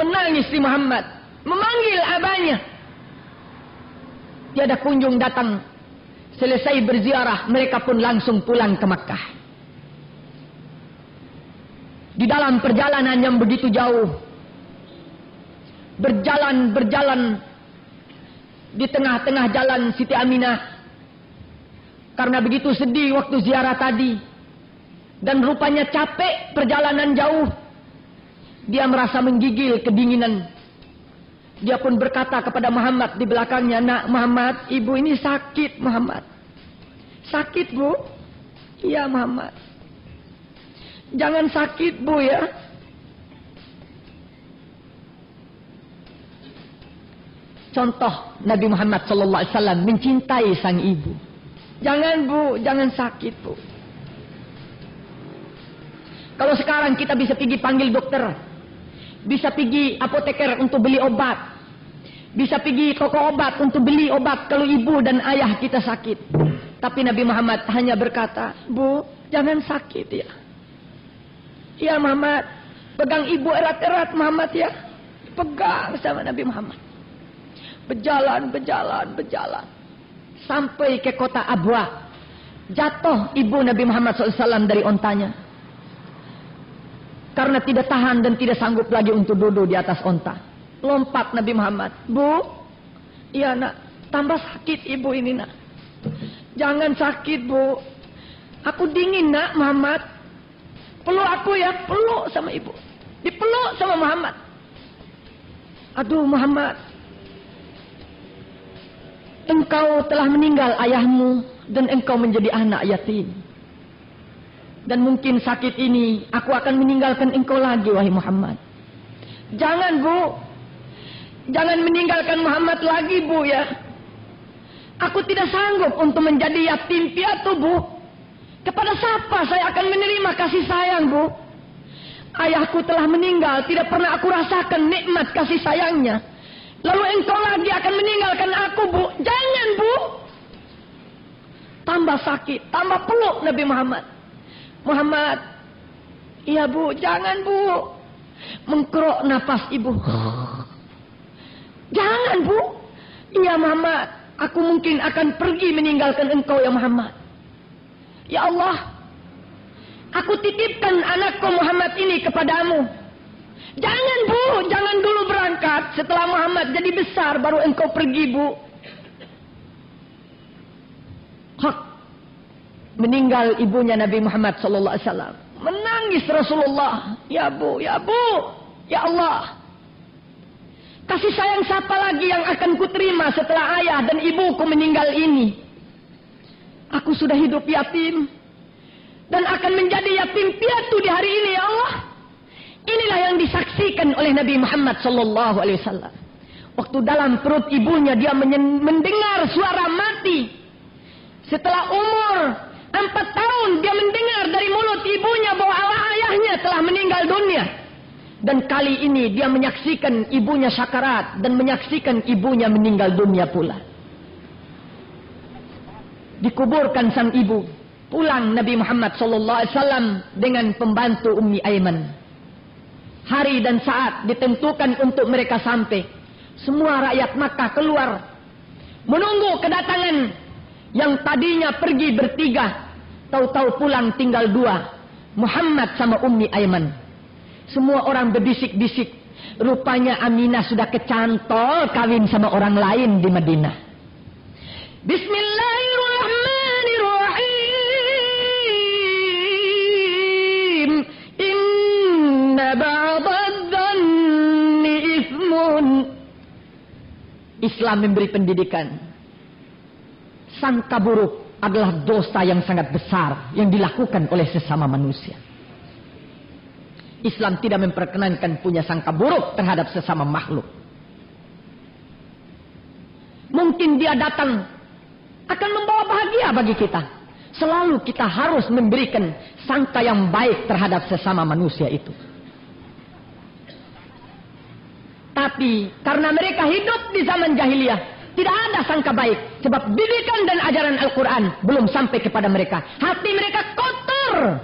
menangis di Muhammad, memanggil abahnya. Tiada kunjung datang. Selesai berziarah, mereka pun langsung pulang ke Makkah. Di dalam perjalanan yang begitu jauh, berjalan di tengah-tengah jalan Siti Aminah, karena begitu sedih waktu ziarah tadi, dan rupanya capek perjalanan jauh, dia merasa menggigil kedinginan. Dia pun berkata kepada Muhammad di belakangnya, "Nak Muhammad, ibu ini sakit Muhammad." "Sakit bu?" "Iya Muhammad." "Jangan sakit bu ya." Contoh Nabi Muhammad SAW mencintai sang ibu. "Jangan bu, jangan sakit bu." Kalau sekarang kita bisa pergi panggil dokter, bisa pergi apoteker untuk beli obat, bisa pergi toko obat untuk beli obat kalau ibu dan ayah kita sakit. Tapi Nabi Muhammad hanya berkata, "Bu, jangan sakit ya." "Iya Muhammad." Pegang ibu erat-erat Muhammad ya. Pegang sama Nabi Muhammad. Berjalan. Sampai ke kota Abwa. Jatuh ibu Nabi Muhammad SAW dari ontanya. Karena tidak tahan dan tidak sanggup lagi untuk duduk di atas onta. Lompat Nabi Muhammad. "Bu, iya nak, tambah sakit ibu ini nak." "Jangan sakit bu. Aku dingin nak Muhammad. Peluk aku ya." Peluk sama ibu. Dipeluk sama Muhammad. "Aduh Muhammad, engkau telah meninggal ayahmu dan engkau menjadi anak yatim. Dan mungkin sakit ini aku akan meninggalkan engkau lagi wahai Muhammad. Jangan bu. Jangan meninggalkan Muhammad lagi bu ya. Aku tidak sanggup untuk menjadi yatim piatu bu. Kepada siapa saya akan menerima kasih sayang bu? Ayahku telah meninggal, tidak pernah aku rasakan nikmat kasih sayangnya. Lalu engkau lagi akan meninggalkan aku bu. Jangan bu." Tambah sakit, tambah peluk Nabi Muhammad. "Muhammad, iya bu, jangan bu." Mengkerok nafas ibu. "Jangan bu." "Iya Muhammad, aku mungkin akan pergi meninggalkan engkau ya Muhammad. Ya Allah, aku titipkan anakku Muhammad ini kepadamu. Jangan bu, jangan dulu berangkat. Setelah Muhammad jadi besar baru engkau pergi bu." Hak. Meninggal ibunya Nabi Muhammad SAW. Menangis Rasulullah. "Ya bu, ya bu, ya Allah. Kasih sayang siapa lagi yang akan kuterima setelah ayah dan ibuku meninggal ini? Aku sudah hidup yatim dan akan menjadi yatim piatu di hari ini ya Allah." Inilah yang disaksikan oleh Nabi Muhammad SAW. Waktu dalam perut ibunya dia mendengar suara mati. Setelah umur 4 tahun dia mendengar dari mulut ibunya bahwa ayahnya telah meninggal dunia. Dan kali ini dia menyaksikan ibunya syakarat dan menyaksikan ibunya meninggal dunia pula. Dikuburkan sang ibu. Pulang Nabi Muhammad SAW dengan pembantu Ummi Aiman. Hari dan saat ditentukan untuk mereka sampai. Semua rakyat Makkah keluar menunggu kedatangan yang tadinya pergi bertiga. Tahu-tahu pulang tinggal 2. Muhammad sama Ummi Aiman. Semua orang berbisik-bisik. Rupanya Aminah sudah kecantol kawin sama orang lain di Madinah. Bismillahirrahmanirrahim. Inna ba'dadh-dhanni ithmun. Islam memberi pendidikan. Sangka buruk adalah dosa yang sangat besar yang dilakukan oleh sesama manusia. Islam tidak memperkenankan punya sangka buruk terhadap sesama makhluk. Mungkin dia datang akan membawa bahagia bagi kita. Selalu kita harus memberikan sangka yang baik terhadap sesama manusia itu. Tapi karena mereka hidup di zaman jahiliyah, tidak ada sangka baik. Sebab didikan dan ajaran Al-Quran belum sampai kepada mereka. Hati mereka kotor,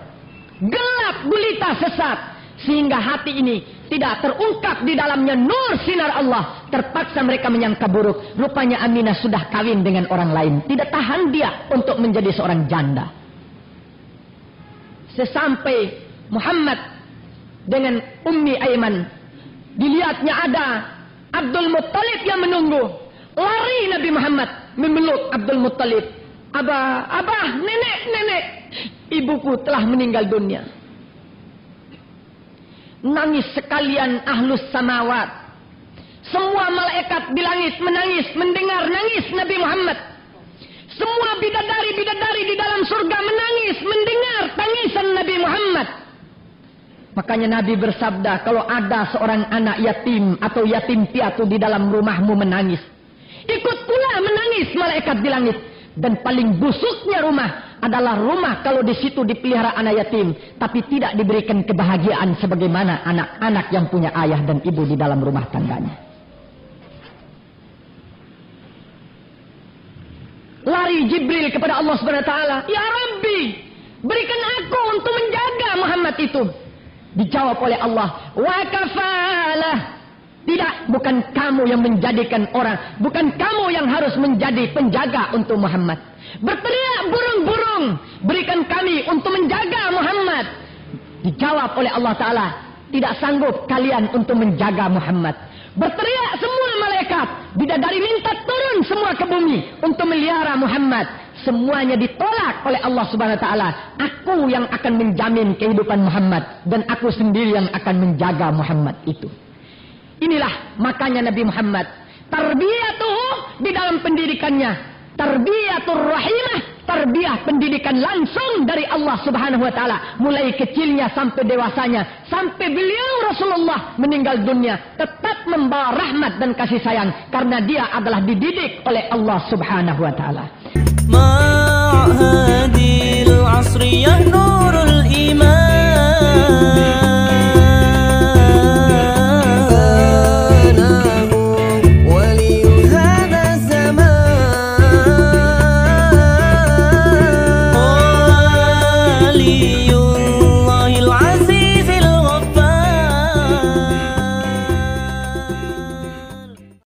gelap, gulita, sesat. sehingga hati ini tidak terungkap di dalamnya nur sinar Allah. Terpaksa mereka menyangka buruk. Rupanya Aminah sudah kawin dengan orang lain. Tidak tahan dia untuk menjadi seorang janda. Sesampai Muhammad dengan Ummi Aiman, dilihatnya ada Abdul Muttalib yang menunggu. Lari Nabi Muhammad memeluk Abdul Muttalib. Abah, nenek, ibuku telah meninggal dunia. Nangis sekalian ahlus samawat. Semua malaikat di langit menangis, mendengar nangis Nabi Muhammad. Semua bidadari-bidadari di dalam surga menangis, mendengar tangisan Nabi Muhammad. Makanya Nabi bersabda, kalau ada seorang anak yatim atau yatim piatu di dalam rumahmu menangis, ikut pula menangis malaikat di langit. Dan paling busuknya rumah adalah rumah kalau di situ dipelihara anak yatim, tapi tidak diberikan kebahagiaan sebagaimana anak-anak yang punya ayah dan ibu di dalam rumah tangganya. Lari Jibril kepada Allah Subhanahu wa taala, "Ya Rabbi, berikan aku untuk menjaga Muhammad itu." Dijawab oleh Allah, "Wa kafalah." Tidak, bukan kamu yang menjadikan orang, bukan kamu yang harus menjadi penjaga untuk Muhammad. Berteriak burung-burung, berikan kami untuk menjaga Muhammad. Dijawab oleh Allah Ta'ala, tidak sanggup kalian untuk menjaga Muhammad. Berteriak semua malaikat, bidadari minta turun semua ke bumi untuk melihara Muhammad. Semuanya ditolak oleh Allah Subhanahu Wa Ta'ala. Aku yang akan menjamin kehidupan Muhammad, dan aku sendiri yang akan menjaga Muhammad itu. Inilah makanya Nabi Muhammad, tarbiyatuhu di dalam pendidikannya, tarbiyatur rahimah, tarbiyah pendidikan langsung dari Allah Subhanahu wa taala, mulai kecilnya sampai dewasanya, sampai beliau Rasulullah meninggal dunia, tetap membawa rahmat dan kasih sayang karena dia adalah dididik oleh Allah Subhanahu wa taala. Ma'hadil asriyah nurul iman.